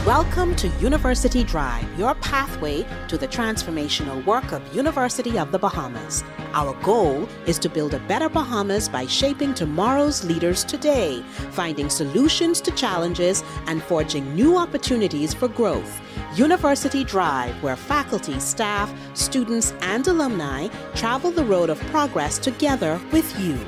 Welcome to University Drive, your pathway to the transformational work of University of the Bahamas. Our goal is to build a better Bahamas by shaping tomorrow's leaders today, finding solutions to challenges, and forging new opportunities for growth. University Drive, where faculty, staff, students, and alumni travel the road of progress together with you.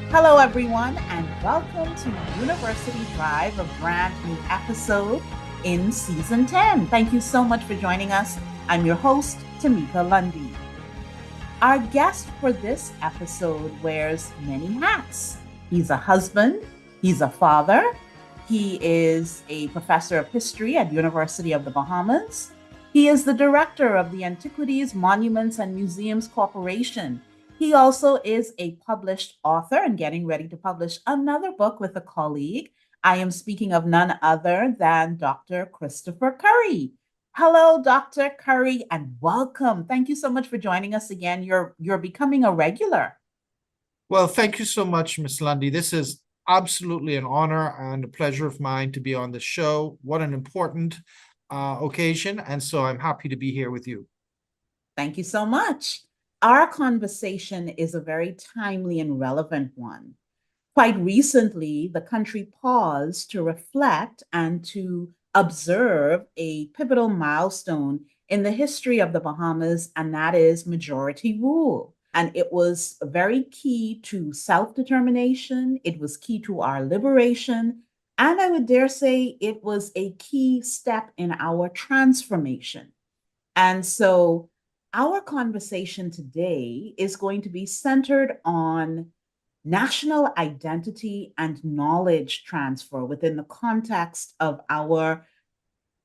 Hello, everyone, and welcome to University Drive, a brand new episode in Season 10. Thank you so much for joining us. I'm your host, Tamika Lundy. Our guest for this episode wears many hats. He's a husband, he's a father, he is a professor of history at University of the Bahamas. He is the director of the Antiquities, Monuments, and Museums Corporation. He also is a published author and getting ready to publish another book with a colleague. I am speaking of none other than Dr. Christopher Curry. Hello, Dr. Curry, and welcome. Thank you so much for joining us again. You're becoming a regular. Well, thank you so much, Ms. Lundy. This is absolutely an honor and a pleasure of mine to be on the show. What an important occasion, and so I'm happy to be here with you. Thank you so much. Our conversation is a very timely and relevant one. Quite recently, the country paused to reflect and to observe a pivotal milestone in the history of the Bahamas, and that is majority rule. And it was very key to self-determination. It was key to our liberation. And I would dare say it was a key step in our transformation. And so our conversation today is going to be centered on national identity and knowledge transfer within the context of our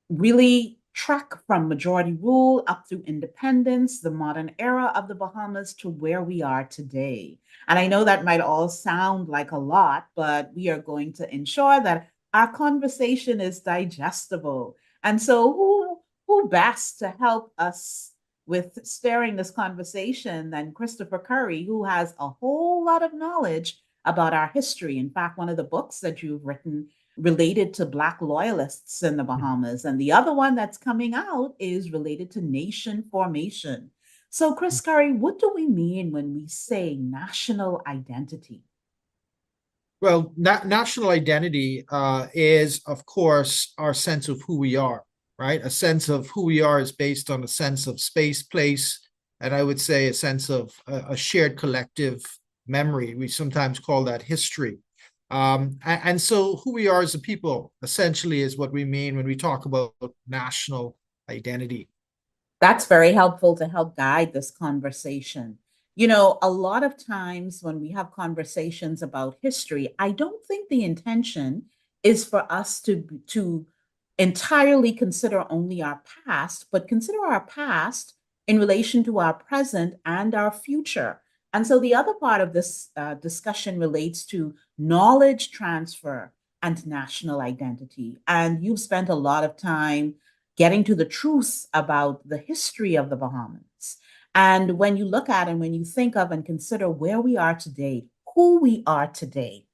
really trek from majority rule up through independence, the modern era of the Bahamas to where we are today. And I know that might all sound like a lot, but we are going to ensure that our conversation is digestible. And so who best to help us with steering this conversation than Christopher Curry, who has a whole lot of knowledge about our history. In fact, one of the books that you've written related to Black loyalists in the Bahamas, and the other one that's coming out is related to nation formation. So, Chris Curry, what do we mean when we say national identity? Well, national identity is, of course, our sense of who we are. Right? A sense of who we are is based on a sense of space, place, and I would say a sense of a shared collective memory. We sometimes call that history. And so who we are as a people essentially is what we mean when we talk about national identity. That's very helpful to help guide this conversation. You know, a lot of times when we have conversations about history, I don't think the intention is for us to entirely consider only our past, but consider our past in relation to our present and our future. And so the other part of this discussion relates to knowledge transfer and national identity. And you've spent a lot of time getting to the truth about the history of the Bahamas. And when you look at and when you think of and consider where we are today, who we are today,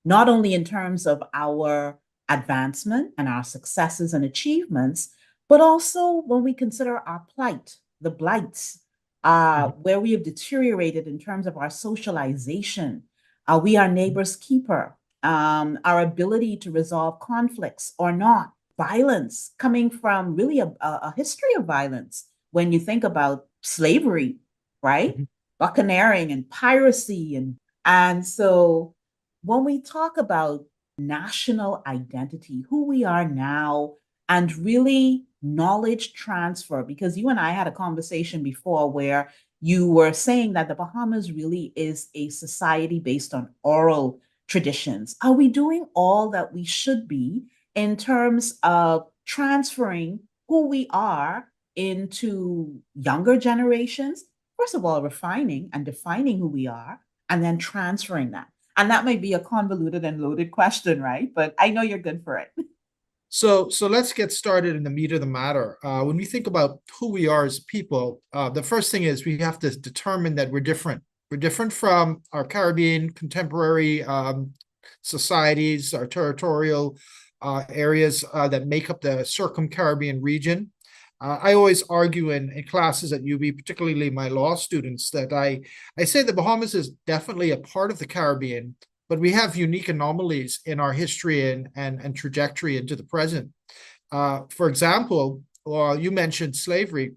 not only in terms of our advancement and our successes and achievements, but also when we consider our plight, the blights, where we have deteriorated in terms of our socialization. Are we our neighbor's keeper? Our ability to resolve conflicts or not? Violence coming from really a history of violence. When you think about slavery, right? Mm-hmm. Buccaneering and piracy. And so when we talk about national identity, who we are now, and really knowledge transfer, because you and I had a conversation before where you were saying that the Bahamas really is a society based on oral traditions. Are we doing all that we should be in terms of transferring who we are into younger generations? First of all, refining and defining who we are, and then transferring that. And that might be a convoluted and loaded question, right? But I know you're good for it. So let's get started in the meat of the matter. When we think about who we are as people, the first thing is we have to determine that we're different. We're different from our Caribbean contemporary societies, our territorial areas that make up the circum-Caribbean region. I always argue in classes at UB, particularly my law students, that I say the Bahamas is definitely a part of the Caribbean, but we have unique anomalies in our history and trajectory into the present. For example, you mentioned slavery.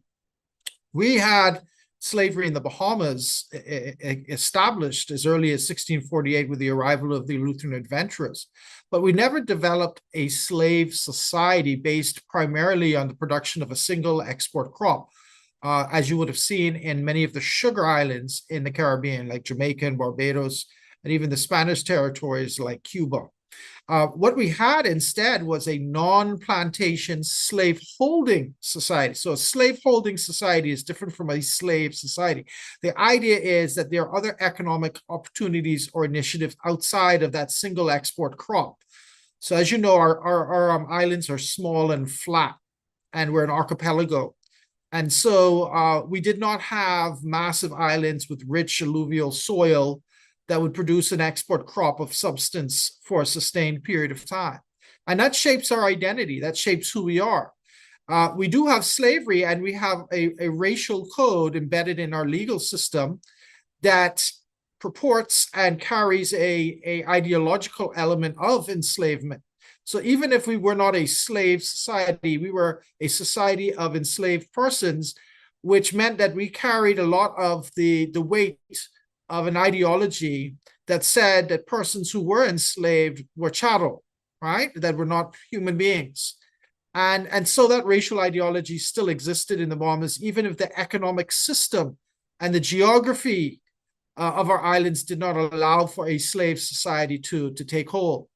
We had slavery in the Bahamas established as early as 1648 with the arrival of the Lutheran adventurers, but we never developed a slave society based primarily on the production of a single export crop. As you would have seen in many of the sugar islands in the Caribbean, like Jamaica and Barbados, and even the Spanish territories like Cuba. What we had instead was a non-plantation slave-holding society. So a slave-holding society is different from a slave society. The idea is that there are other economic opportunities or initiatives outside of that single export crop. So as you know, our islands are small and flat, and we're an archipelago. And so we did not have massive islands with rich alluvial soil that would produce an export crop of substance for a sustained period of time. And that shapes our identity. That shapes who we are. We do have slavery, and we have a racial code embedded in our legal system that purports and carries a ideological element of enslavement. So even if we were not a slave society, we were a society of enslaved persons, which meant that we carried a lot of the weight of an ideology that said that persons who were enslaved were chattel, right? That were not human beings. And so that racial ideology still existed in the Bahamas, even if the economic system and the geography of our islands did not allow for a slave society to take hold.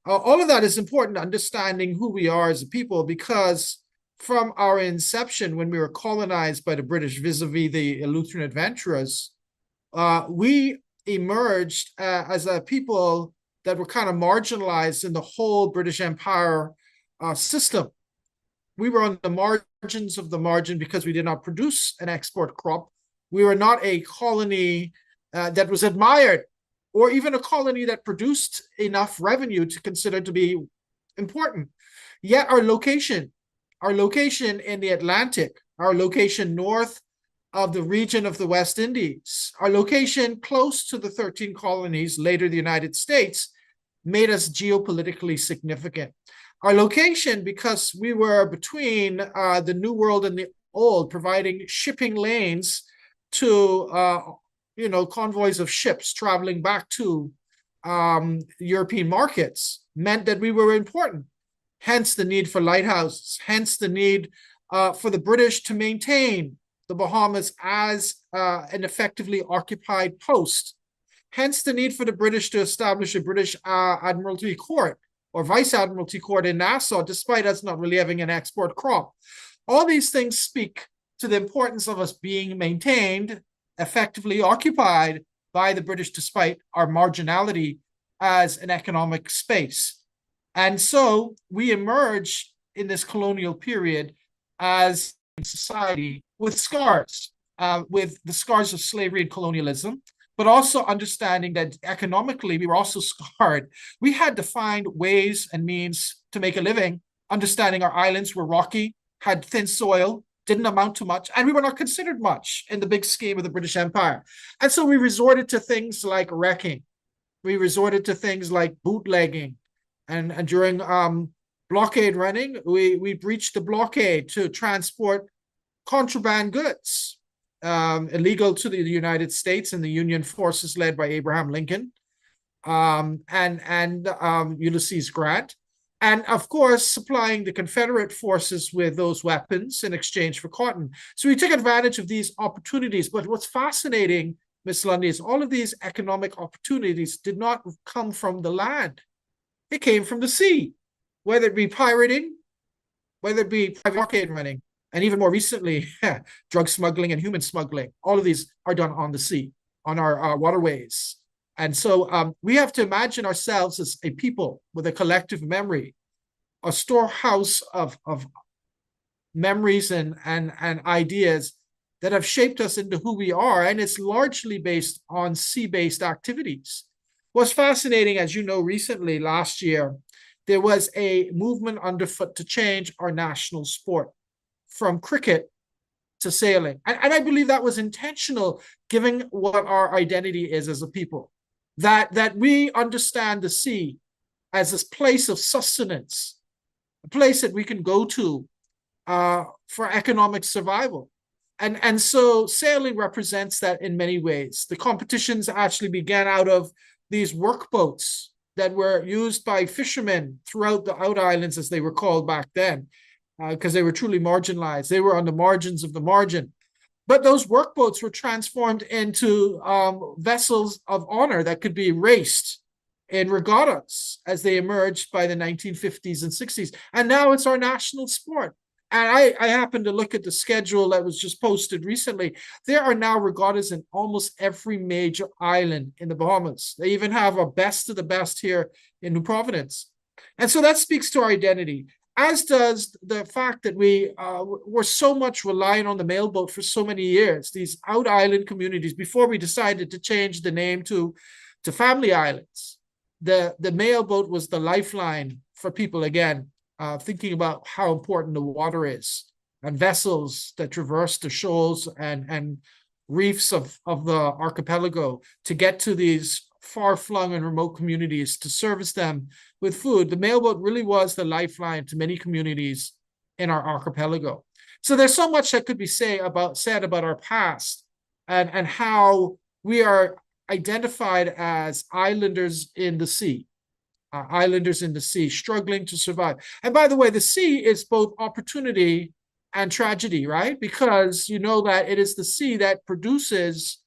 All of that is important, understanding who we are as a people, because from our inception, when we were colonized by the British vis-a-vis the Lutheran adventurers, we emerged as a people that were kind of marginalized in the whole British Empire system. We were on the margins of the margin because we did not produce an export crop. We were not a colony that was admired, or even a colony that produced enough revenue to consider to be important. Yet our location in the Atlantic, our location north of the region of the West Indies, our location close to the 13 colonies, later the United States, made us geopolitically significant. Our location, because we were between the New World and the Old, providing shipping lanes to convoys of ships traveling back to European markets, meant that we were important. Hence the need for lighthouses, hence the need for the British to maintain the Bahamas as an effectively occupied post. Hence the need for the British to establish a British Admiralty Court or Vice Admiralty Court in Nassau, despite us not really having an export crop. All these things speak to the importance of us being maintained, effectively occupied by the British, despite our marginality as an economic space. And so we emerge in this colonial period as a society with scars, with the scars of slavery and colonialism, but also understanding that economically we were also scarred. We had to find ways and means to make a living, understanding our islands were rocky, had thin soil, didn't amount to much, and we were not considered much in the big scheme of the British Empire. And so we resorted to things like wrecking. We resorted to things like bootlegging. And during blockade running, we breached the blockade to transport contraband goods, illegal to the United States and the Union forces led by Abraham Lincoln and Ulysses Grant. And of course, supplying the Confederate forces with those weapons in exchange for cotton. So we took advantage of these opportunities. But what's fascinating, Ms. Lundy, is all of these economic opportunities did not come from the land. It came from the sea, whether it be pirating, whether it be private blockade running, and even more recently, drug smuggling and human smuggling. All of these are done on the sea, on our waterways. And so we have to imagine ourselves as a people with a collective memory a storehouse of memories and ideas that have shaped us into who we are, and it's largely based on sea-based activities. What's fascinating, as you know, recently, last year, there was a movement underfoot to change our national sport from cricket to sailing. And I believe that was intentional, given what our identity is as a people, that we understand the sea as this place of sustenance, a place that we can go to for economic survival. And so sailing represents that in many ways. The competitions actually began out of these workboats that were used by fishermen throughout the out islands, as they were called back then, because they were truly marginalized. They were on the margins of the margin. But those workboats were transformed into vessels of honor that could be raced in regattas as they emerged by the 1950s and 60s. And now it's our national sport. And I happened to look at the schedule that was just posted recently. There are now regattas in almost every major island in the Bahamas. They even have a best of the best here in New Providence. And so that speaks to our identity, as does the fact that we were so much relying on the mailboat for so many years, these out island communities, before we decided to change the name to family islands. The mailboat was the lifeline for people, again, thinking about how important the water is, and vessels that traverse the shoals and reefs of the archipelago to get to these far-flung and remote communities to service them with food. The mailboat really was the lifeline to many communities in our archipelago. So there's so much that could be said about our past and how we are identified as islanders in the sea. Islanders in the sea, struggling to survive. And by the way, the sea is both opportunity and tragedy, right? Because you know that it is the sea that produces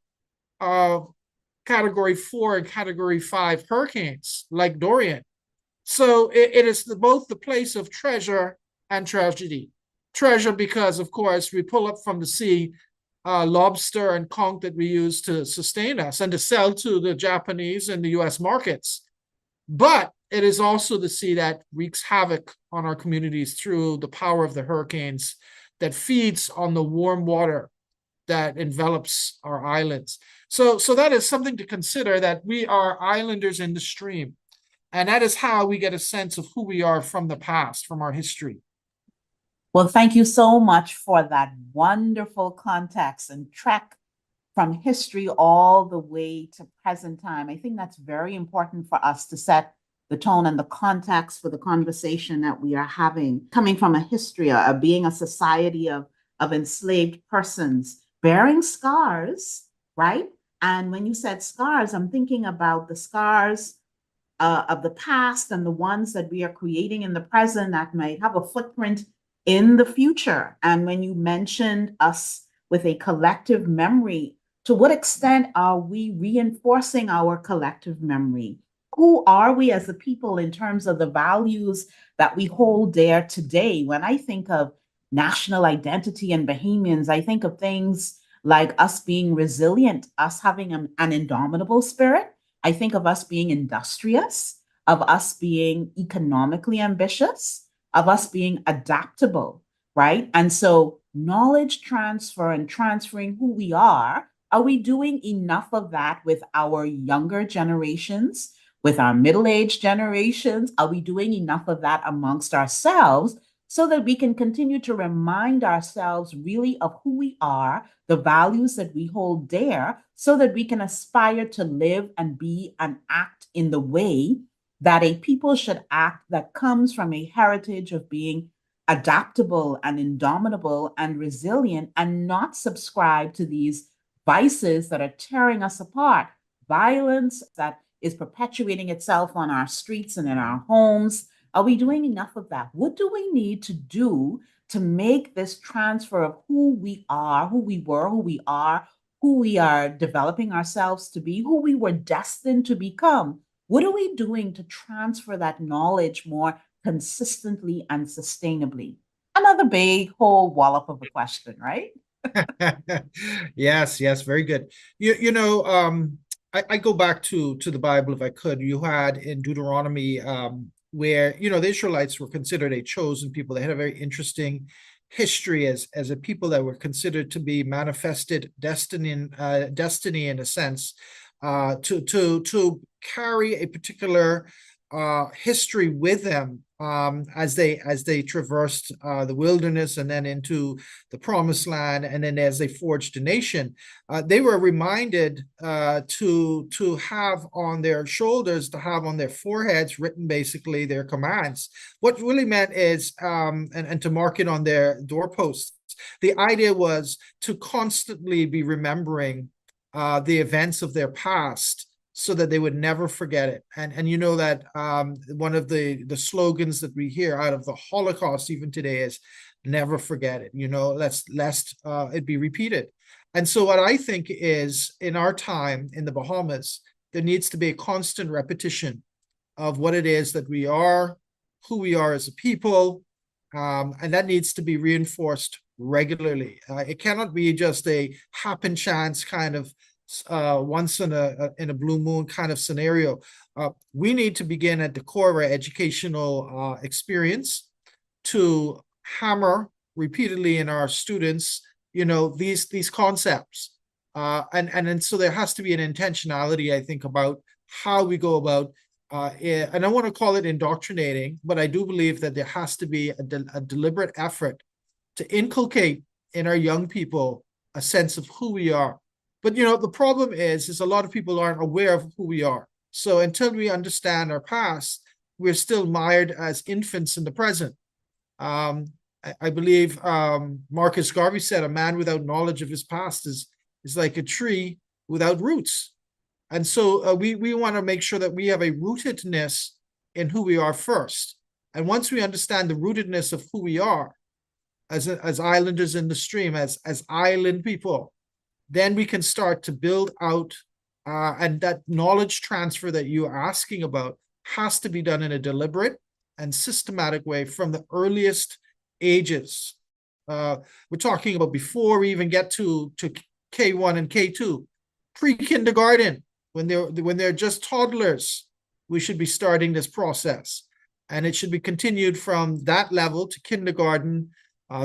Category 4 and Category 5 hurricanes, like Dorian. So it is both the place of treasure and tragedy. Treasure because, of course, we pull up from the sea lobster and conch that we use to sustain us and to sell to the Japanese and the US markets. But it is also the sea that wreaks havoc on our communities through the power of the hurricanes, that feeds on the warm water that envelops our islands. So that is something to consider, that we are islanders in the stream. And that is how we get a sense of who we are from the past, from our history. Well, thank you so much for that wonderful context and trek from history all the way to present time. I think that's very important for us to set the tone and the context for the conversation that we are having, coming from a history of being a society of enslaved persons bearing scars, right? And when you said scars, I'm thinking about the scars of the past and the ones that we are creating in the present that might have a footprint in the future. And when you mentioned us with a collective memory, to what extent are we reinforcing our collective memory? Who are we as a people in terms of the values that we hold dear today? When I think of national identity and Bahamians, I think of things like us being resilient, us having an indomitable spirit. I think of us being industrious, of us being economically ambitious, of us being adaptable, right? And so knowledge transfer and transferring who we are we doing enough of that with our younger generations, with our middle-aged generations? Are we doing enough of that amongst ourselves so that we can continue to remind ourselves really of who we are, the values that we hold dear, so that we can aspire to live and be and act in the way that a people should act that comes from a heritage of being adaptable and indomitable and resilient, and not subscribe to these vices that are tearing us apart, violence that is perpetuating itself on our streets and in our homes. Are we doing enough of that? What do we need to do to make this transfer of who we are, who we were, who we are developing ourselves to be, who we were destined to become? What are we doing to transfer that knowledge more consistently and sustainably? Another big whole wallop of a question, right? Yes, very good. I go back to the Bible if I could. You had in Deuteronomy where, you know, the Israelites were considered a chosen people. They had a very interesting history as a people that were considered to be manifested destiny in a sense, to carry a particular history with them, as they traversed the wilderness and then into the promised land, and then as they forged a nation. They were reminded to have on their shoulders, to have on their foreheads written basically their commands. What really meant is, and to mark it on their doorposts. The idea was to constantly be remembering the events of their past, so that they would never forget it. And you know that one of the slogans that we hear out of the Holocaust even today is never forget it, you know, lest it be repeated. And so what I think is, in our time in the Bahamas, there needs to be a constant repetition of what it is that we are, who we are as a people, and that needs to be reinforced regularly. It cannot be just a happen chance kind of once in a blue moon kind of scenario. We need to begin at the core of our educational experience to hammer repeatedly in our students, you know, these concepts. And so there has to be an intentionality, I think, about how we go about, and I want to call it indoctrinating, but I do believe that there has to be a deliberate effort to inculcate in our young people a sense of who we are. But, you know, the problem is a lot of people aren't aware of who we are. So until we understand our past, we're still mired as infants in the present. I believe Marcus Garvey said, a man without knowledge of his past is like a tree without roots. And so we want to make sure that we have a rootedness in who we are first. And once we understand the rootedness of who we are as islanders in the stream, as island people, then we can start to build out, and that knowledge transfer that you're asking about has to be done in a deliberate and systematic way from the earliest ages. We're talking about before we even get to K1 and K2, pre-kindergarten, when they're just toddlers, we should be starting this process. And it should be continued from that level to kindergarten,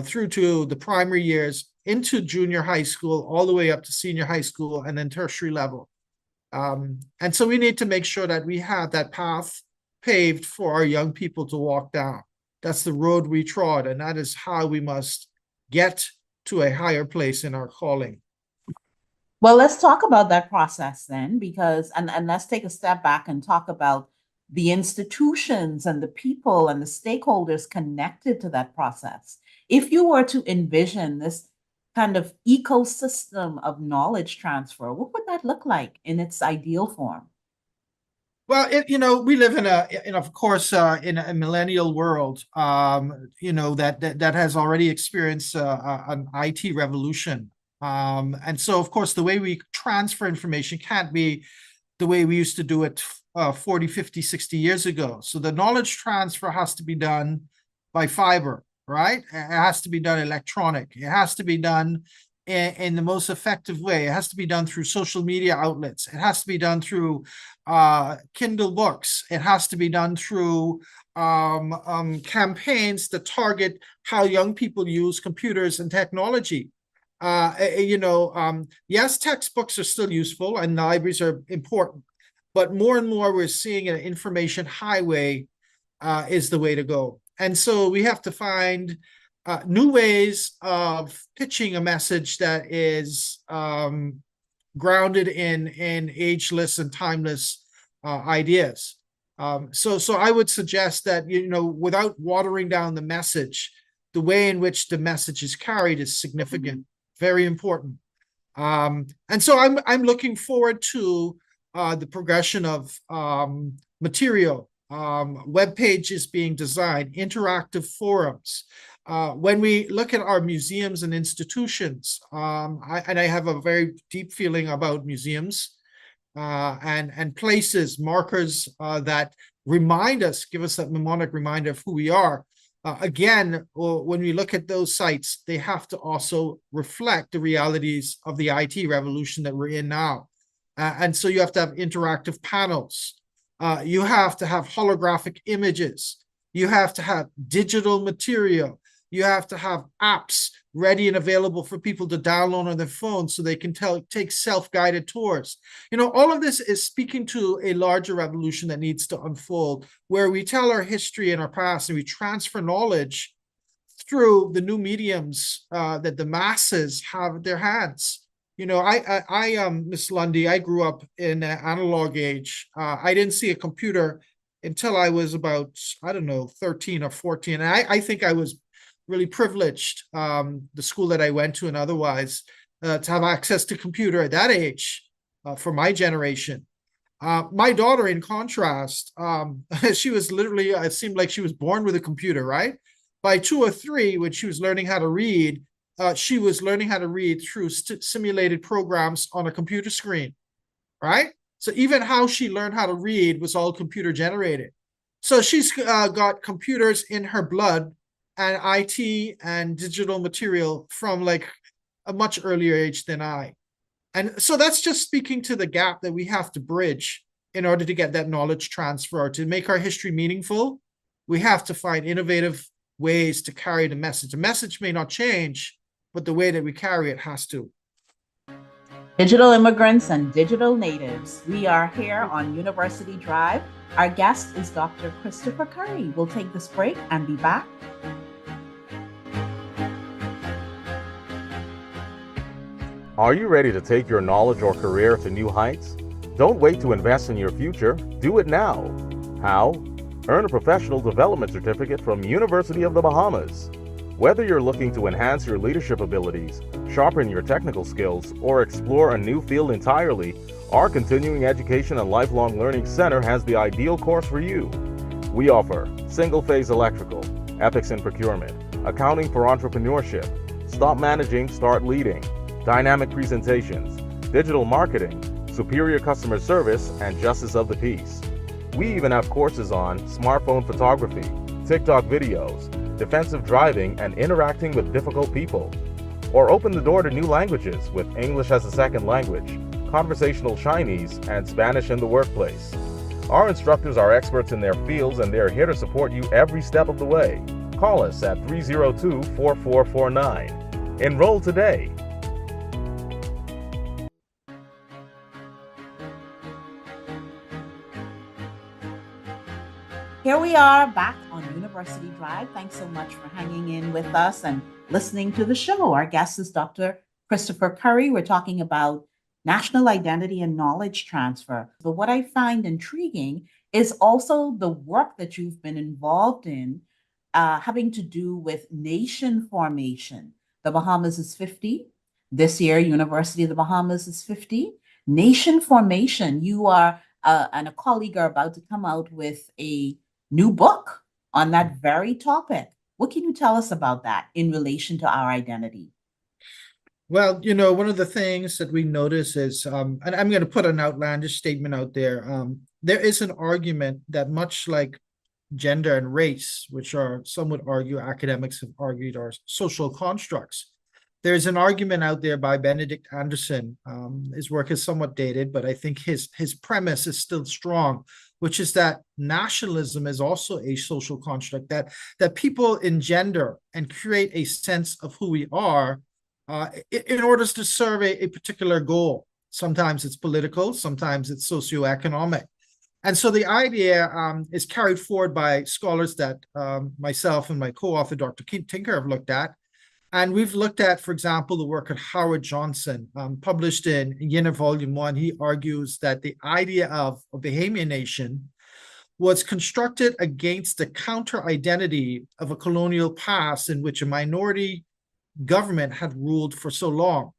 through to the primary years, into junior high school, all the way up to senior high school, and then tertiary level. And so we need to make sure that we have that path paved for our young people to walk down. That's the road we trod, and that is how we must get to a higher place in our calling. Well, let's talk about that process then, because, and let's take a step back and talk about the institutions and the people and the stakeholders connected to that process. If you were to envision this kind of ecosystem of knowledge transfer, what would that look like in its ideal form? Well, you know, we live in of course, in a millennial world, you know, that has already experienced an IT revolution. And so, of course, the way we transfer information can't be the way we used to do it 40, 50, 60 years ago. So the knowledge transfer has to be done by fiber, right? It has to be done electronic. It has to be done in the most effective way. It has to be done through social media outlets. It has to be done through Kindle books. It has to be done through campaigns that target how young people use computers and technology. You know, yes, textbooks are still useful and libraries are important, but more and more we're seeing an information highway is the way to go. And so we have to find new ways of pitching a message that is grounded in ageless and timeless ideas. So I would suggest that, you know, without watering down the message, the way in which the message is carried is significant, very important. And so I'm looking forward to the progression of material, web pages being designed, interactive forums. When we look at our museums and institutions, I have a very deep feeling about museums and places, markers that remind us, give us that mnemonic reminder of who we are. Again, when we look at those sites, they have to also reflect the realities of the IT revolution that we're in now. And so you have to have interactive panels. You have to have holographic images. You have to have digital material. You have to have apps ready and available for people to download on their phones so they can take self-guided tours. All of this is speaking to a larger revolution that needs to unfold, where we tell our history and our past and we transfer knowledge through the new mediums that the masses have at their hands. Miss Lundy, I grew up in an analog age. I didn't see a computer until I was about, I don't know, 13 or 14. And I think I was really privileged, the school that I went to and otherwise, to have access to computer at that age for my generation. My daughter, in contrast, she was literally, it seemed like she was born with a computer, right? By 2 or 3, when she was learning how to read, she was learning how to read through simulated programs on a computer screen, right? So even how she learned how to read was all computer generated. So she's got computers in her blood and IT and digital material from like a much earlier age than I. And so that's just speaking to the gap that we have to bridge in order to get that knowledge transfer. To make our history meaningful, we have to find innovative ways to carry the message. The message may not change, but the way that we carry it has to. Digital immigrants and digital natives. We are here on University Drive. Our guest is Dr. Christopher Curry. We'll take this break and be back. Are you ready to take your knowledge or career to new heights? Don't wait to invest in your future. Do it now. How? Earn a professional development certificate from University of the Bahamas. Whether you're looking to enhance your leadership abilities, sharpen your technical skills, or explore a new field entirely, our Continuing Education and Lifelong Learning Center has the ideal course for you. We offer single-phase electrical, ethics in procurement, accounting for entrepreneurship, stop managing, start leading, dynamic presentations, digital marketing, superior customer service, and justice of the peace. We even have courses on smartphone photography, TikTok videos, defensive driving, and interacting with difficult people. Or open the door to new languages with English as a second language, conversational Chinese, and Spanish in the workplace. Our instructors are experts in their fields and they're here to support you every step of the way. Call us at 302-4449. Enroll today. Here we are back on University Drive. Thanks so much for hanging in with us and listening to the show. Our guest is Dr. Christopher Curry. We're talking about national identity and knowledge transfer. But what I find intriguing is also the work that you've been involved in having to do with nation formation. The Bahamas is 50. This year, University of the Bahamas is 50. Nation formation. You are and a colleague are about to come out with a new book on that very topic. What can you tell us about that in relation to our identity? Well, one of the things that we notice is, and I'm going to put an outlandish statement out there. There is an argument that much like gender and race, which are, some would argue, academics have argued, are social constructs. There's an argument out there by Benedict Anderson. His work is somewhat dated, but I think his premise is still strong, which is that nationalism is also a social construct, that people engender and create a sense of who we are in order to serve a particular goal. Sometimes it's political, sometimes it's socioeconomic. And so the idea is carried forward by scholars that myself and my co-author, Dr. Tinker, have looked at. And we've looked at, for example, the work of Howard Johnson, published in Yinner Volume 1. He argues that the idea of a Bahamian nation was constructed against the counter-identity of a colonial past in which a minority government had ruled for so long.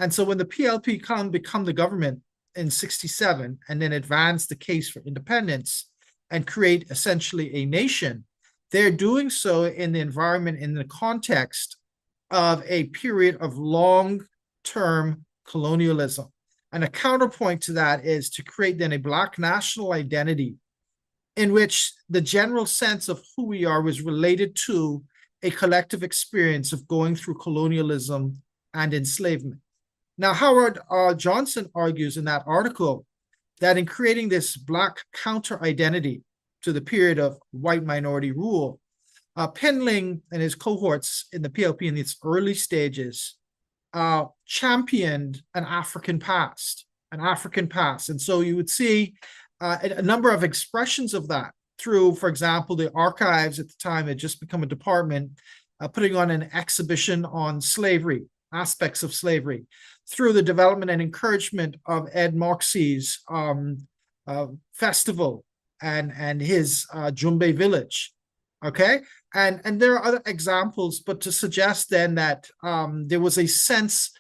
And so when the PLP become the government in 67 and then advance the case for independence and create essentially a nation, they're doing so in the environment, in the context of a period of long-term colonialism. And a counterpoint to that is to create then a Black national identity in which the general sense of who we are was related to a collective experience of going through colonialism and enslavement. Now, Howard Johnson argues in that article that in creating this Black counter identity to the period of white minority rule, Pinling and his cohorts in the PLP in its early stages championed an African past, And so you would see a number of expressions of that through, for example, the archives at the time had just become a department, putting on an exhibition on slavery, aspects of slavery, through the development and encouragement of Ed Moxie's festival and his Jumbe village. Okay, and there are other examples, but to suggest then that there was a sense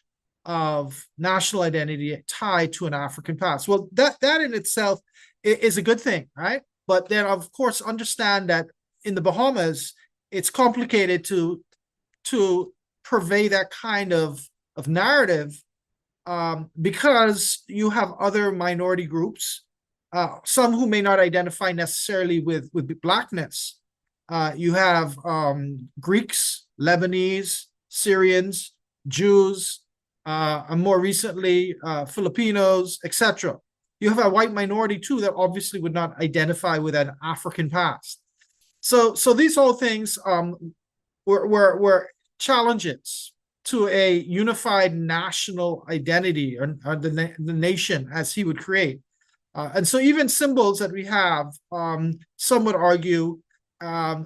of national identity tied to an African past. Well, that in itself is a good thing, right? But then, of course, understand that in the Bahamas, it's complicated to purvey that kind of narrative because you have other minority groups, some who may not identify necessarily with Blackness. You have Greeks, Lebanese, Syrians, Jews, and more recently, Filipinos, etc. You have a white minority too that obviously would not identify with an African past. So these all things were challenges to a unified national identity or the nation as he would create. And so even symbols that we have, some would argue,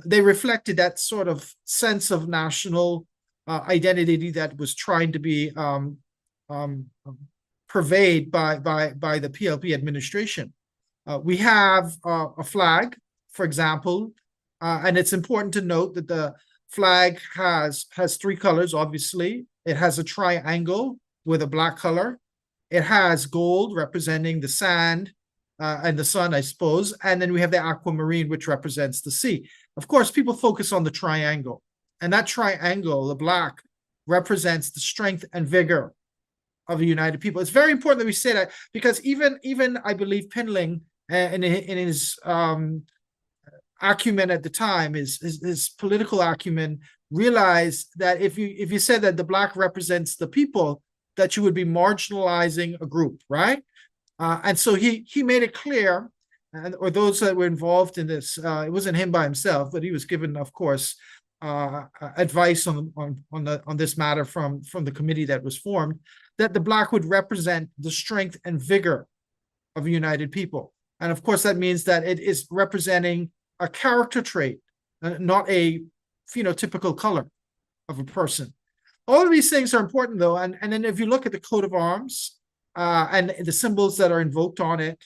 they reflected that sort of sense of national identity that was trying to be purveyed by the PLP administration. We have a flag, for example, and it's important to note that the flag has three colors, obviously. It has a triangle with a black color. It has gold representing the sand and the sun, I suppose. And then we have the aquamarine, which represents the sea. Of course, people focus on the triangle. And that triangle, the black, represents the strength and vigor of the united people. It's very important that we say that, because even I believe Pinling in his acumen at the time, his political acumen, realized that if you said that the black represents the people, that you would be marginalizing a group, right? And so he made it clear, or those that were involved in this, it wasn't him by himself, but he was given, of course, advice on this matter from the committee that was formed, that the black would represent the strength and vigor of a united people. And of course, that means that it is representing a character trait, not a phenotypical color of a person. All of these things are important, though. And then if you look at the coat of arms and the symbols that are invoked on it,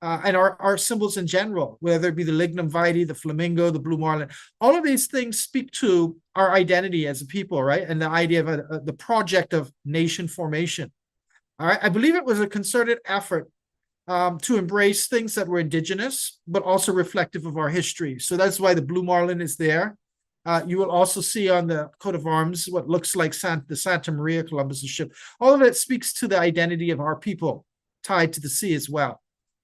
and our symbols in general, whether it be the lignum vitae, the flamingo, the blue marlin, all of these things speak to our identity as a people, right? And the idea of the project of nation formation. All right, I believe it was a concerted effort to embrace things that were indigenous, but also reflective of our history. So that's why the blue marlin is there. You will also see on the coat of arms what looks like the Santa Maria, Columbus's ship. All of it speaks to the identity of our people tied to the sea as well.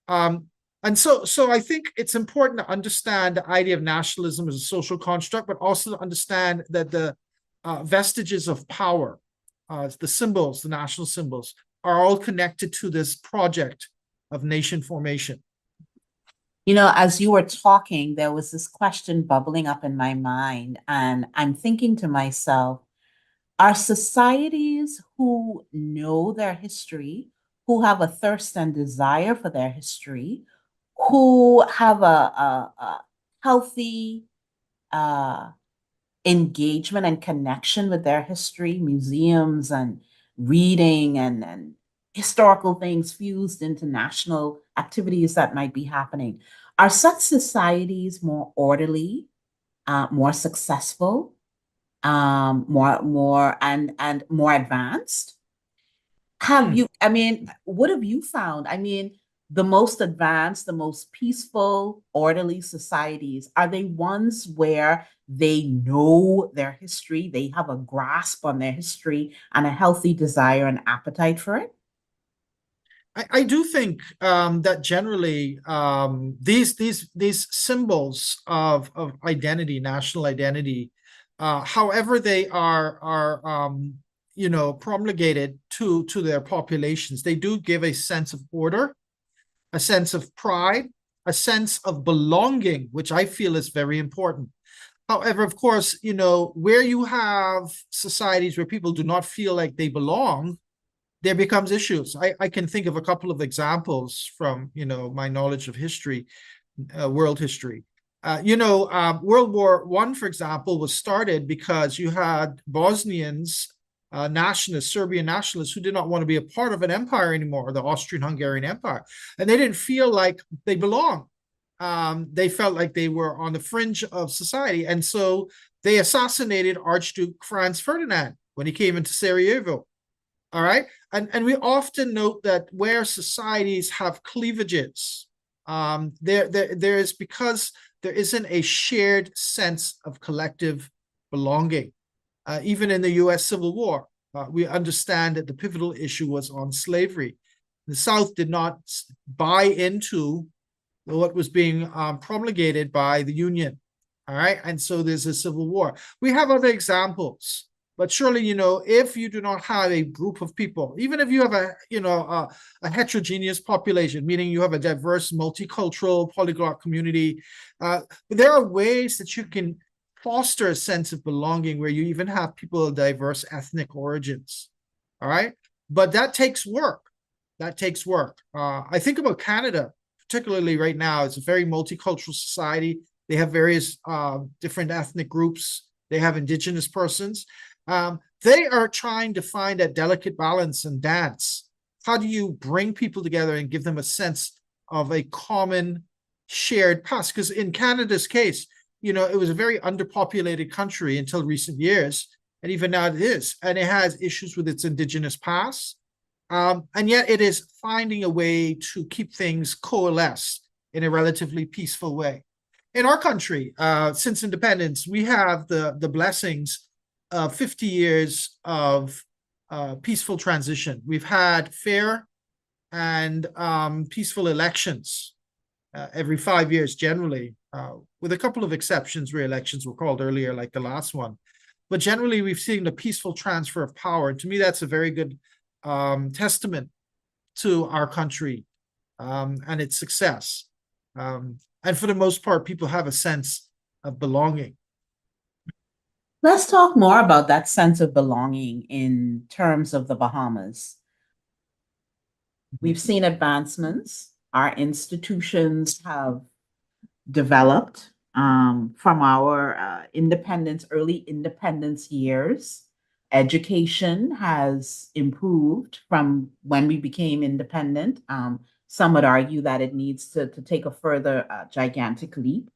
And so I think it's important to understand the idea of nationalism as a social construct, but also to understand that the vestiges of power, the symbols, the national symbols, are all connected to this project of nation formation. As you were talking, there was this question bubbling up in my mind, and I'm thinking to myself, are societies who know their history, who have a thirst and desire for their history, who have a healthy engagement and connection with their history, museums and reading and historical things fused into national activities that might be happening. Are such societies more orderly, more successful, more and more advanced? What have you found? The most advanced, the most peaceful, orderly societies, are they ones where they know their history, they have a grasp on their history and a healthy desire and appetite for it? I do think that generally these symbols of identity, national identity, however they are promulgated to their populations, they do give a sense of order a sense of pride, a sense of belonging, which I feel is very important. However, of course, you know, where you have societies where people do not feel like they belong, there becomes issues. I can think of a couple of examples from, you know, my knowledge of history, world history. World War I, for example, was started because you had Bosnians, nationalists, Serbian nationalists, who did not want to be a part of an empire anymore, the Austrian-Hungarian Empire, and they didn't feel like they belonged. They felt like they were on the fringe of society, and so they assassinated Archduke Franz Ferdinand when he came into Sarajevo. All right, and we often note that where societies have cleavages, there is because there isn't a shared sense of collective belonging. Even in the U.S. Civil War, we understand that the pivotal issue was on slavery. The South did not buy into what was being promulgated by the Union. All right, and so there's a civil war. We have other examples, but surely, you know, if you do not have a group of people, even if you have a heterogeneous population, meaning you have a diverse, multicultural, polyglot community, there are ways that you can foster a sense of belonging where you even have people of diverse ethnic origins. All right, but that takes work. That takes work. I think about Canada, particularly right now. It's a very multicultural society. They have various different ethnic groups. They have indigenous persons. They are trying to find that delicate balance and dance. How do you bring people together and give them a sense of a common shared past? Because in Canada's case, you know, it was a very underpopulated country until recent years, and even now it is, and it has issues with its indigenous past. And yet it is finding a way to keep things coalesce in a relatively peaceful way. In our country, since independence, we have the blessings of 50 years of peaceful transition. We've had fair and peaceful elections every 5 years generally, with a couple of exceptions where elections were called earlier, like the last one. But generally, we've seen the peaceful transfer of power. And to me, that's a very good testament to our country and its success. And for the most part, people have a sense of belonging. Let's talk more about that sense of belonging in terms of the Bahamas. We've seen advancements. Our institutions have developed from our independence, early independence years. Education has improved from when we became independent. Some would argue that it needs to take a further gigantic leap.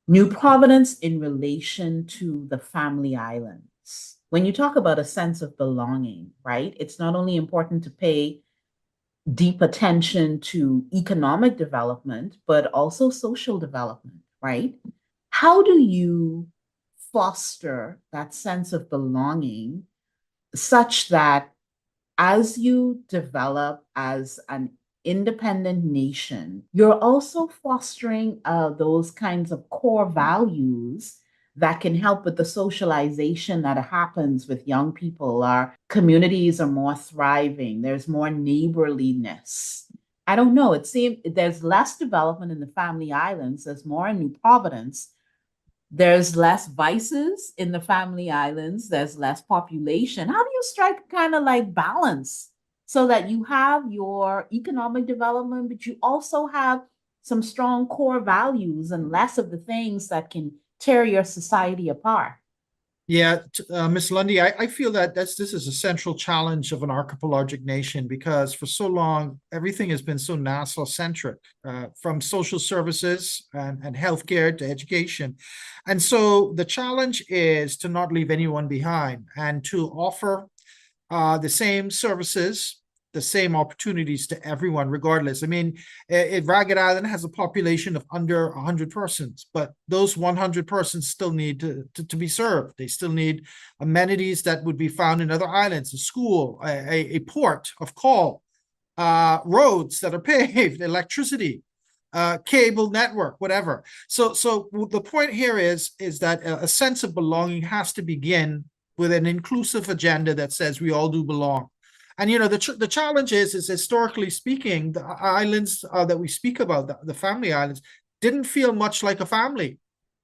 New Providence in relation to the family islands. When you talk about a sense of belonging, right, it's not only important to pay deep attention to economic development, but also social development, right? How do you foster that sense of belonging such that as you develop as an independent nation, you're also fostering those kinds of core values that can help with the socialization that happens with young people? Our communities are more thriving. There's more neighborliness. I don't know. It seems there's less development in the family islands. There's more in New Providence. There's less vices in the family islands. There's less population. How do you strike kind of like balance so that you have your economic development, but you also have some strong core values and less of the things that can tear your society apart? Yeah, Miss Lundy, I feel that this is a central challenge of an archipelagic nation, because for so long, everything has been so Nassau-centric, from social services and healthcare to education. And so the challenge is to not leave anyone behind and to offer the same services, the same opportunities to everyone, regardless. I mean, Ragged Island has a population of under 100 persons, but those 100 persons still need to be served. They still need amenities that would be found in other islands, a school, a port of call, roads that are paved, electricity, cable network, whatever. So the point here is that a sense of belonging has to begin with an inclusive agenda that says we all do belong. And the challenge is historically speaking, the islands that we speak about, the family islands, didn't feel much like a family.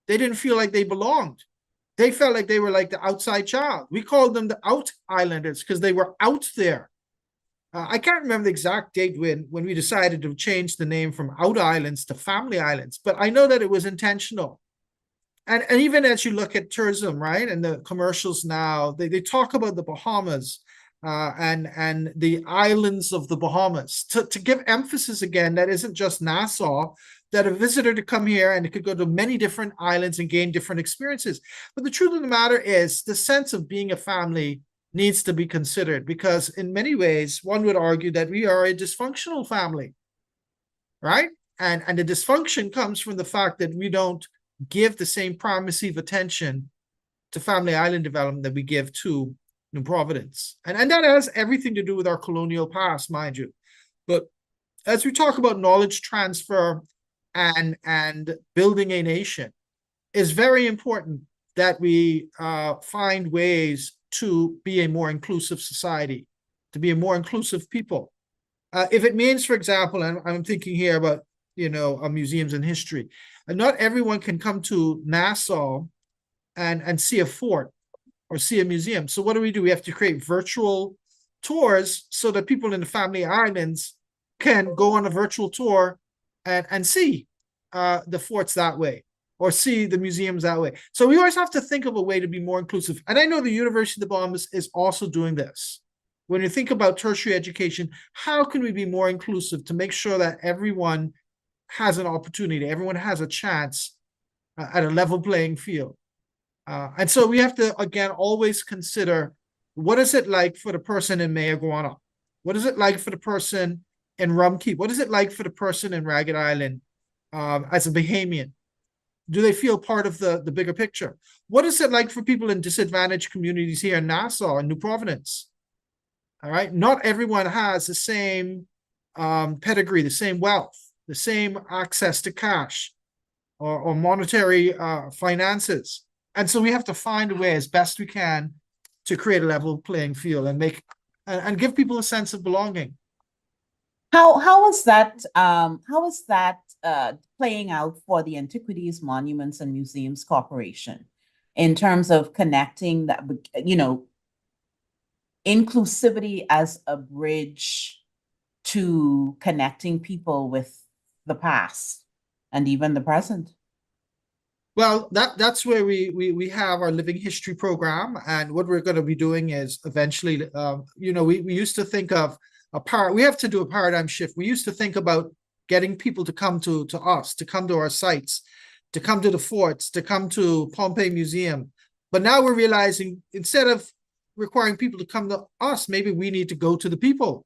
They didn't feel like they belonged. They felt like they were like the outside child. We called them the out islanders because they were out there. I can't remember the exact date when we decided to change the name from out islands to family islands, but I know that it was intentional. And even as you look at tourism, right, and the commercials now, they talk about the Bahamas and the islands of the Bahamas to give emphasis again that isn't just Nassau, that a visitor to come here and it could go to many different islands and gain different experiences. But the truth of the matter is the sense of being a family needs to be considered, because in many ways, one would argue that we are a dysfunctional family, right? And the dysfunction comes from the fact that we don't give the same primacy of attention to family island development that we give to New Providence. And that has everything to do with our colonial past, mind you. But as we talk about knowledge transfer and building a nation, it's very important that we find ways to be a more inclusive society, to be a more inclusive people. If it means, for example, and I'm thinking here about, museums and history, and not everyone can come to Nassau and see a fort or see a museum. So what do? We have to create virtual tours so that people in the family islands can go on a virtual tour and see the forts that way, or see the museums that way. So we always have to think of a way to be more inclusive. And I know the University of the Bahamas is also doing this. When you think about tertiary education, how can we be more inclusive to make sure that everyone has an opportunity, everyone has a chance at a level playing field? And so we have to, again, always consider, what is it like for the person in Mayaguana? What is it like for the person in Rumkeep? What is it like for the person in Ragged Island as a Bahamian? Do they feel part of the bigger picture? What is it like for people in disadvantaged communities here in Nassau and New Providence? All right. Not everyone has the same pedigree, the same wealth, the same access to cash or monetary finances. And so we have to find a way as best we can to create a level playing field and give people a sense of belonging. How is that playing out for the Antiquities, Monuments, and Museums Corporation in terms of connecting that, inclusivity as a bridge to connecting people with the past and even the present? Well, that's where we have our living history program, and what we're going to be doing is eventually, we used to think of we have to do a paradigm shift. We used to think about getting people to come to us, to come to our sites, to come to the forts, to come to Pompeii Museum. But now we're realizing, instead of requiring people to come to us, maybe we need to go to the people.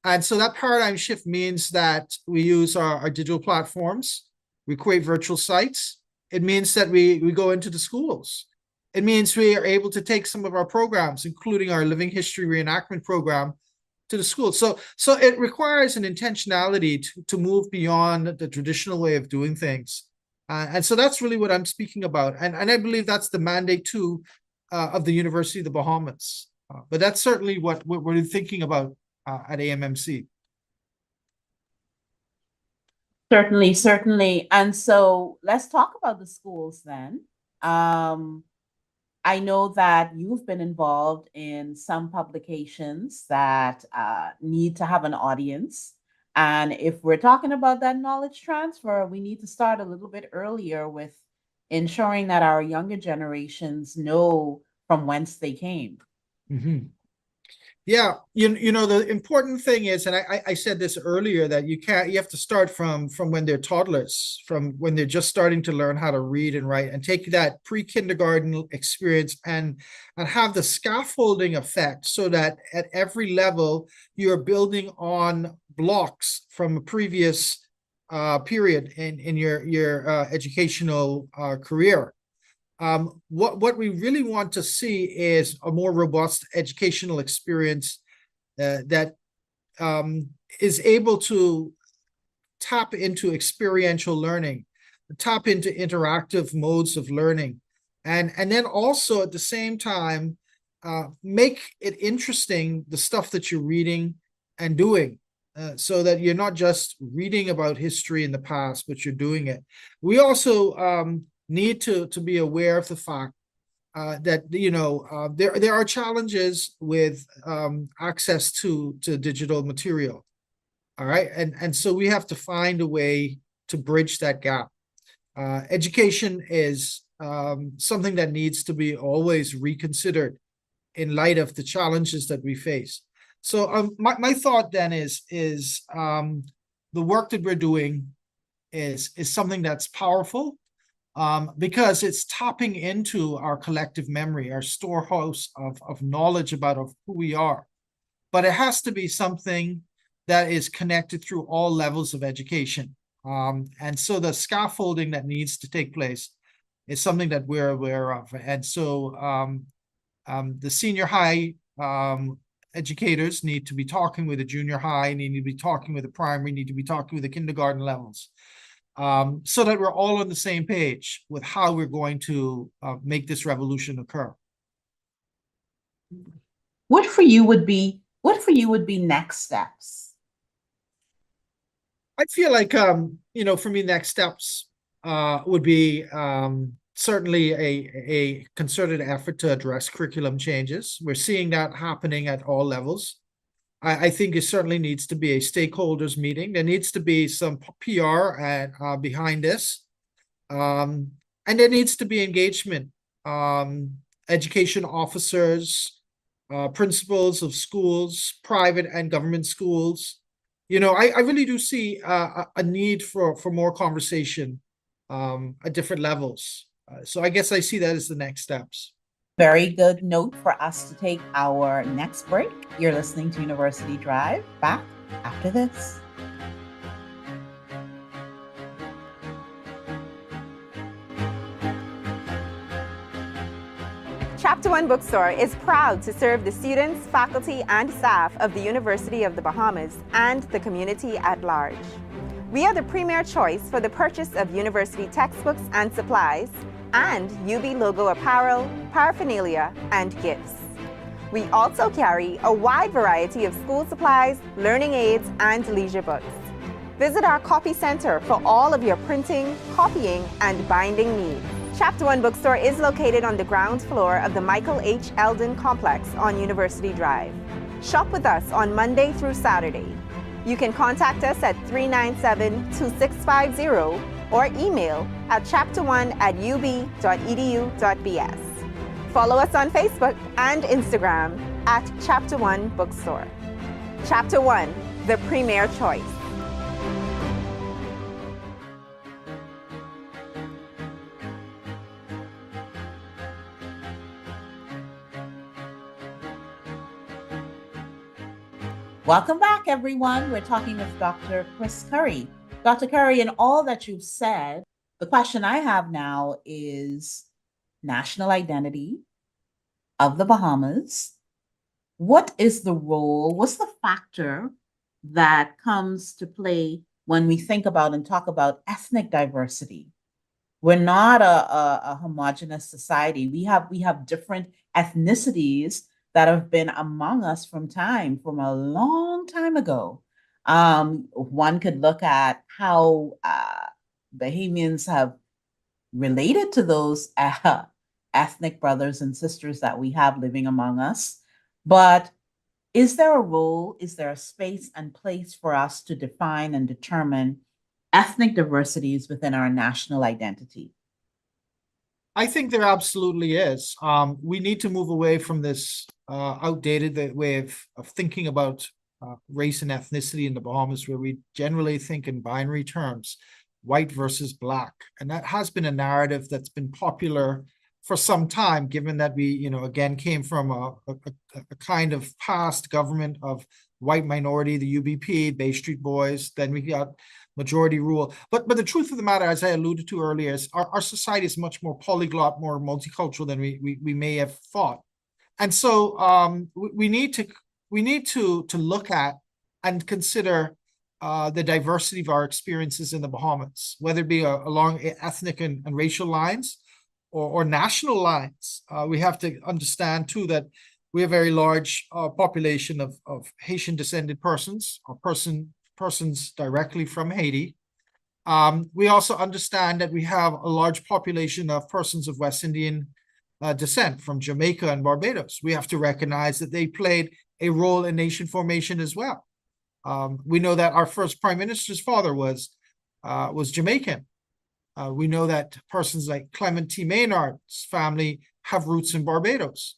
And so that paradigm shift means that we use our digital platforms, we create virtual sites. It means that we go into the schools. It means we are able to take some of our programs, including our living history reenactment program, to the schools. So it requires an intentionality to move beyond the traditional way of doing things. And so that's really what I'm speaking about. And I believe that's the mandate too of the University of the Bahamas. But that's certainly what we're thinking about at AMMC. Certainly. And so let's talk about the schools then. I know that you've been involved in some publications that need to have an audience. And if we're talking about that knowledge transfer, we need to start a little bit earlier with ensuring that our younger generations know from whence they came. Mm-hmm. Yeah, the important thing is, and I said this earlier, that you have to start from when they're toddlers, from when they're just starting to learn how to read and write, and take that pre-kindergarten experience and have the scaffolding effect, so that at every level you're building on blocks from a previous period in your educational career. What we really want to see is a more robust educational experience that is able to tap into experiential learning, tap into interactive modes of learning, and then also at the same time make it interesting, the stuff that you're reading and doing, so that you're not just reading about history in the past, but you're doing it. We also need to be aware of the fact that there are challenges with access to digital material. All right, and so we have to find a way to bridge that gap. Education is something that needs to be always reconsidered in light of the challenges that we face. So my thought then is the work that we're doing is something that's powerful, because it's tapping into our collective memory, our storehouse of knowledge about who we are. But it has to be something that is connected through all levels of education. And so the scaffolding that needs to take place is something that we're aware of. And so the senior high educators need to be talking with the junior high, need to be talking with the primary, need to be talking with the kindergarten levels, so that we're all on the same page with how we're going to make this revolution occur. What for you would be next steps? I feel like, for me, next steps would be certainly a concerted effort to address curriculum changes. We're seeing that happening at all levels. I think it certainly needs to be a stakeholders meeting. There needs to be some PR behind this. And there needs to be engagement. Education officers, principals of schools, private and government schools. I really do see a need for more conversation at different levels. So I guess I see that as the next steps. Very good note for us to take our next break. You're listening to University Drive. Back after this. Chapter One Bookstore is proud to serve the students, faculty, and staff of the University of the Bahamas and the community at large. We are the premier choice for the purchase of university textbooks and supplies, and UB logo apparel, paraphernalia, and gifts. We also carry a wide variety of school supplies, learning aids, and leisure books. Visit our copy center for all of your printing, copying, and binding needs. Chapter One Bookstore is located on the ground floor of the Michael H. Eldon Complex on University Drive. Shop with us on Monday through Saturday. You can contact us at 397-2650 or email at chapter1@ub.edu.bs. Follow us on Facebook and Instagram at Chapter One Bookstore. Chapter One, the premier choice. Welcome back, everyone. We're talking with Dr. Chris Curry. Dr. Curry, in all that you've said, the question I have now is national identity of the Bahamas. What is the role, what's the factor that comes to play when we think about and talk about ethnic diversity? We're not a homogenous society. We have different ethnicities that have been among us from a long time ago. One could look at how Bahamians have related to those ethnic brothers and sisters that we have living among us. But is there a role, is there a space and place for us to define and determine ethnic diversities within our national identity? I think there absolutely is. We need to move away from this outdated way of thinking about race and ethnicity in the Bahamas, where we generally think in binary terms, white versus black. And that has been a narrative that's been popular for some time, given that we, again, came from a kind of past government of white minority, the UBP, Bay Street Boys, then we got majority rule. But the truth of the matter, as I alluded to earlier, is our society is much more polyglot, more multicultural than we may have thought. And so we need to look at and consider the diversity of our experiences in the Bahamas, whether it be along ethnic and racial lines or national lines. We have to understand too that we have a very large population of Haitian descended persons, or persons directly from Haiti. We also understand that we have a large population of persons of West Indian descent from Jamaica and Barbados. We have to recognize that they played a role in nation formation as well. We know that our first prime minister's father was Jamaican. We know that persons like Clement T. Maynard's family have roots in Barbados.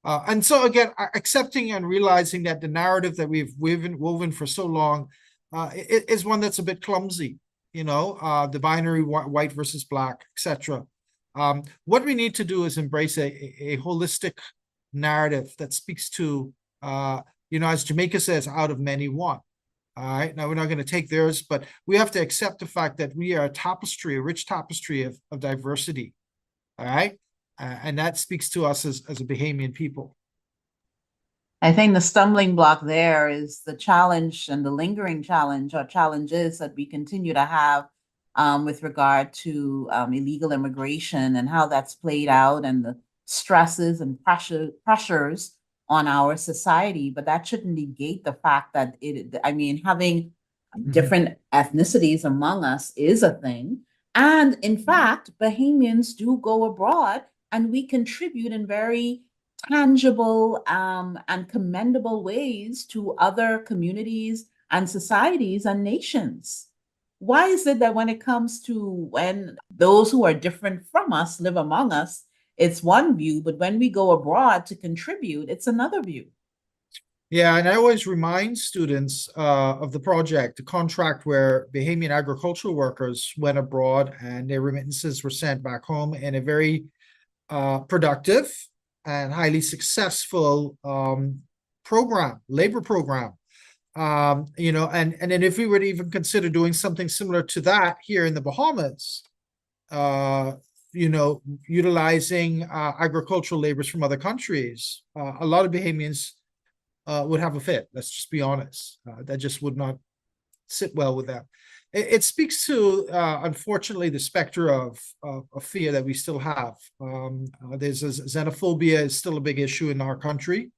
And so again, accepting and realizing that the narrative that we've woven for so long is one that's a bit clumsy, the binary white versus black, etc. What we need to do is embrace a holistic narrative that speaks to, as Jamaica says, out of many one. All right, now we're not going to take theirs, but we have to accept the fact that we are a rich tapestry of diversity. All right, and that speaks to us as a Bahamian people. I think the stumbling block there is the challenge and the lingering challenge or challenges that we continue to have with regard to illegal immigration and how that's played out and the stresses and pressures on our society. But that shouldn't negate the fact that having different ethnicities among us is a thing. And in fact, Bahamians do go abroad and we contribute in very tangible and commendable ways to other communities and societies and nations. Why is it that when it comes to when those who are different from us live among us, it's one view, but when we go abroad to contribute, it's another view? Yeah, and I always remind students of the project, the contract where Bahamian agricultural workers went abroad and their remittances were sent back home in a very productive and highly successful labor program. And then if we were to even consider doing something similar to that here in the Bahamas, utilizing agricultural laborers from other countries, a lot of Bahamians would have a fit. Let's just be honest. That just would not sit well with them. It speaks to, unfortunately, the specter of fear that we still have. There's xenophobia is still a big issue in our country.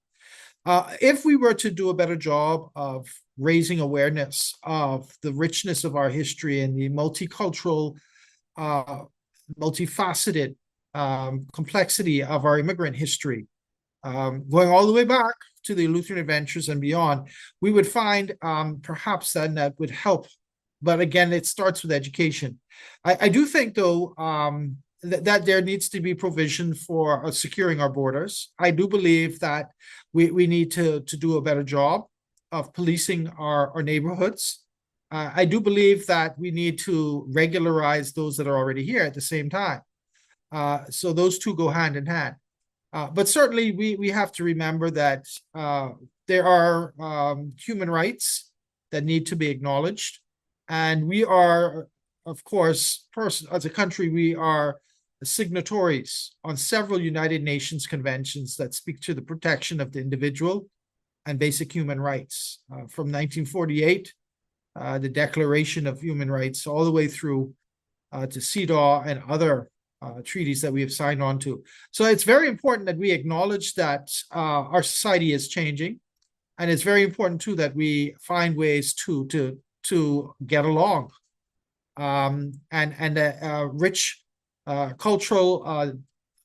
If we were to do a better job of raising awareness of the richness of our history and the multicultural, multifaceted complexity of our immigrant history, going all the way back to the Lutheran adventures and beyond, we would find perhaps then that would help. But again, it starts with education. I do think, though, that there needs to be provision for securing our borders. I do believe that we need to do a better job of policing our neighborhoods. I do believe that we need to regularize those that are already here at the same time. So those two go hand in hand. But certainly we have to remember that there are human rights that need to be acknowledged. And we are, of course, as a country, we are signatories on several United Nations conventions that speak to the protection of the individual and basic human rights. From 1948, the Declaration of Human Rights, all the way through to CEDAW and other treaties that we have signed on to. So it's very important that we acknowledge that our society is changing. And it's very important, too, that we find ways to get along. And rich cultural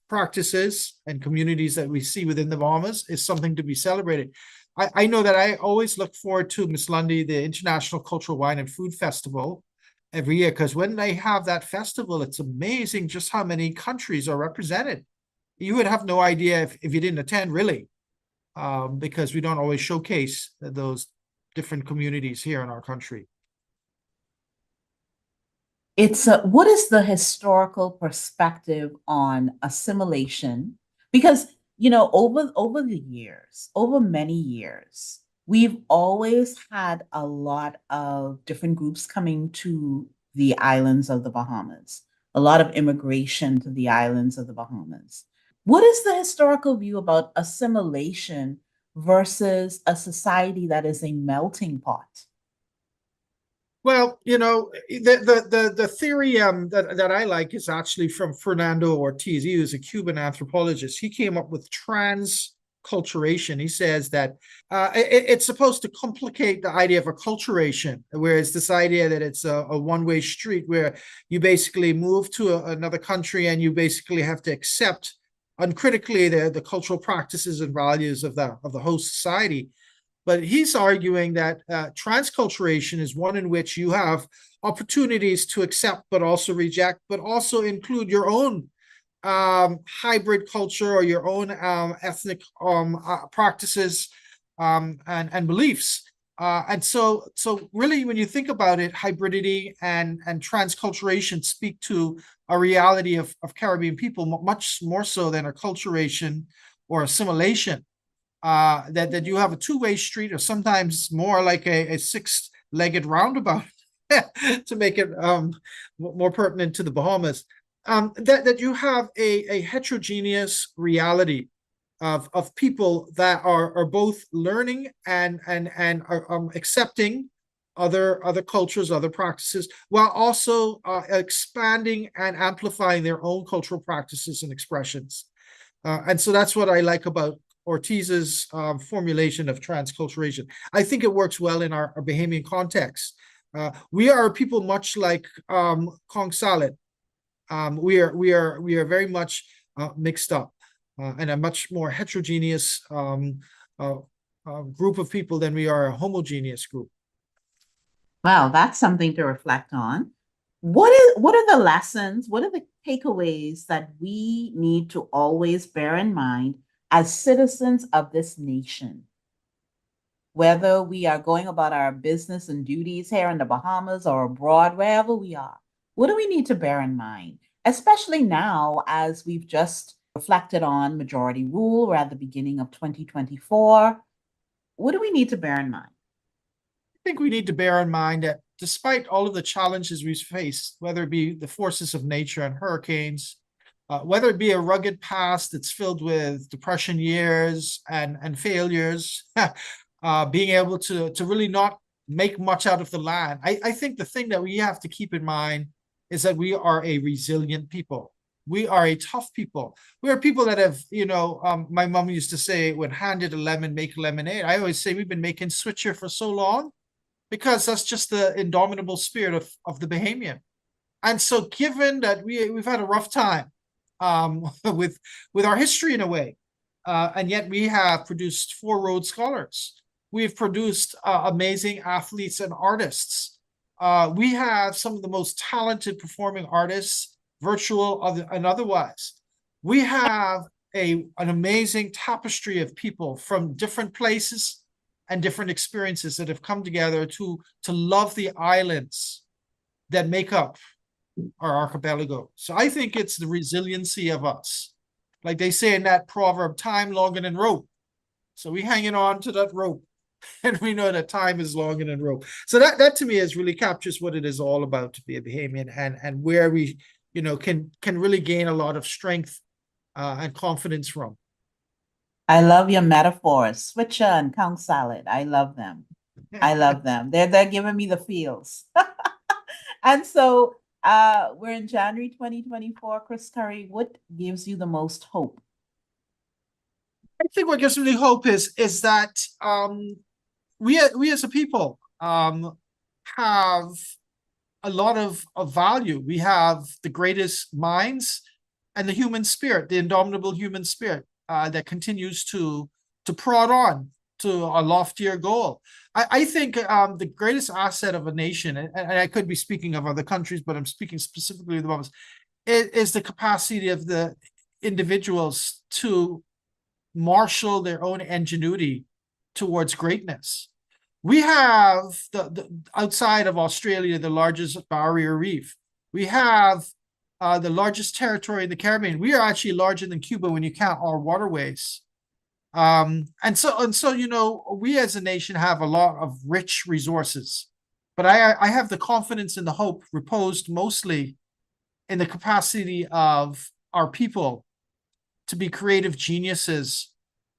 practices and communities that we see within the Bahamas is something to be celebrated. I know that I always look forward to, Miss Lundy, the International Cultural Wine and Food Festival every year, because when they have that festival, it's amazing just how many countries are represented. You would have no idea if you didn't attend, really, because we don't always showcase those different communities here in our country. What is the historical perspective on assimilation? Because, over the years, over many years, we've always had a lot of different groups coming to the islands of the Bahamas, a lot of immigration to the islands of the Bahamas. What is the historical view about assimilation versus a society that is a melting pot? Well, the theory that I like is actually from Fernando Ortiz. He was a Cuban anthropologist. He came up with transculturalism. transculturation. He says that it's supposed to complicate the idea of acculturation, whereas this idea that it's a one-way street where you basically move to another country and you basically have to accept uncritically the cultural practices and values of the host society. But he's arguing that transculturation is one in which you have opportunities to accept, but also reject, but also include your own hybrid culture or your own ethnic practices and beliefs. And so really, when you think about it, hybridity and transculturation speak to a reality of Caribbean people much more so than acculturation or assimilation. That you have a two-way street, or sometimes more like a six-legged roundabout, to make it more pertinent to the Bahamas. That you have a heterogeneous reality of people that are both learning and are accepting other cultures, other practices, while also expanding and amplifying their own cultural practices and expressions. And so that's what I like about Ortiz's formulation of transculturation. I think it works well in our Bahamian context. We are people much like Kong Salad. We are very much mixed up and a much more heterogeneous group of people than we are a homogeneous group. Well, that's something to reflect on. What are the lessons? What are the takeaways that we need to always bear in mind as citizens of this nation? Whether we are going about our business and duties here in the Bahamas or abroad, wherever we are, what do we need to bear in mind? Especially now, as we've just reflected on majority rule, we're at the beginning of 2024. What do we need to bear in mind? I think we need to bear in mind that despite all of the challenges we've faced, whether it be the forces of nature and hurricanes, whether it be a rugged past that's filled with depression years and failures, being able to really not make much out of the land. I think the thing that we have to keep in mind is that we are a resilient people. We are a tough people. We are people that have, my mom used to say, when handed a lemon, make lemonade. I always say we've been making switcher for so long because that's just the indomitable spirit of the Bahamian. And so given that we've had a rough time with our history in a way, and yet we have produced 4 Rhodes Scholars. We've produced amazing athletes and artists. We have some of the most talented performing artists, virtual and otherwise. We have an amazing tapestry of people from different places and different experiences that have come together to love the islands that make up our archipelago. So I think it's the resiliency of us. Like they say in that proverb, time longer than rope. So we hanging on to that rope. And we know that time is longer than rope. So that to me is really captures what it is all about to be a Bahamian, and where we, can really gain a lot of strength and confidence from. I love your metaphors, switcher and count salad. I love them. I love them. They're giving me the feels. And so we're in January 2024. Chris Curry, what gives you the most hope? I think what gives me the hope is that we as a people have a lot of value. We have the greatest minds and the human spirit, the indomitable human spirit that continues to prod on to a loftier goal. I think the greatest asset of a nation, and I could be speaking of other countries, but I'm speaking specifically of the Bahamas, is the capacity of the individuals to marshal their own ingenuity towards greatness. We have the outside of Australia, the largest barrier reef. We have the largest territory in the Caribbean. We are actually larger than Cuba when you count our waterways. And so, we as a nation have a lot of rich resources, but I have the confidence and the hope reposed mostly in the capacity of our people to be creative geniuses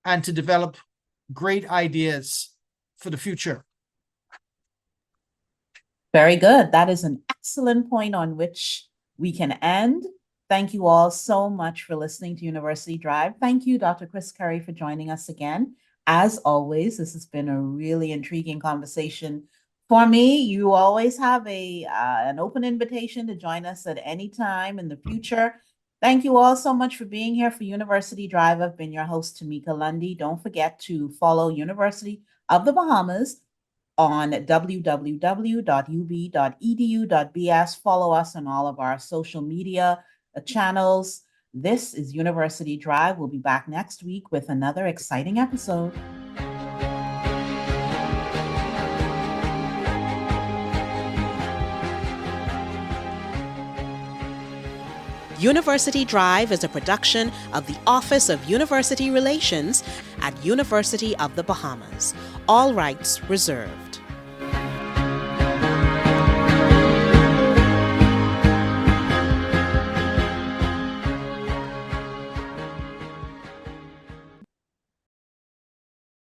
and to develop great ideas for the future. Very good. That is an excellent point on which we can end. Thank you all so much for listening to University Drive. Thank you, Dr. Chris Curry, for joining us again. As always, this has been a really intriguing conversation for me. You always have an open invitation to join us at any time in the future. Thank you all so much for being here for University Drive. I've been your host, Tamika Lundy. Don't forget to follow University of the Bahamas on www.ub.edu.bs. Follow us on all of our social media channels. This is University Drive. We'll be back next week with another exciting episode. University Drive is a production of the Office of University Relations at University of the Bahamas. All rights reserved.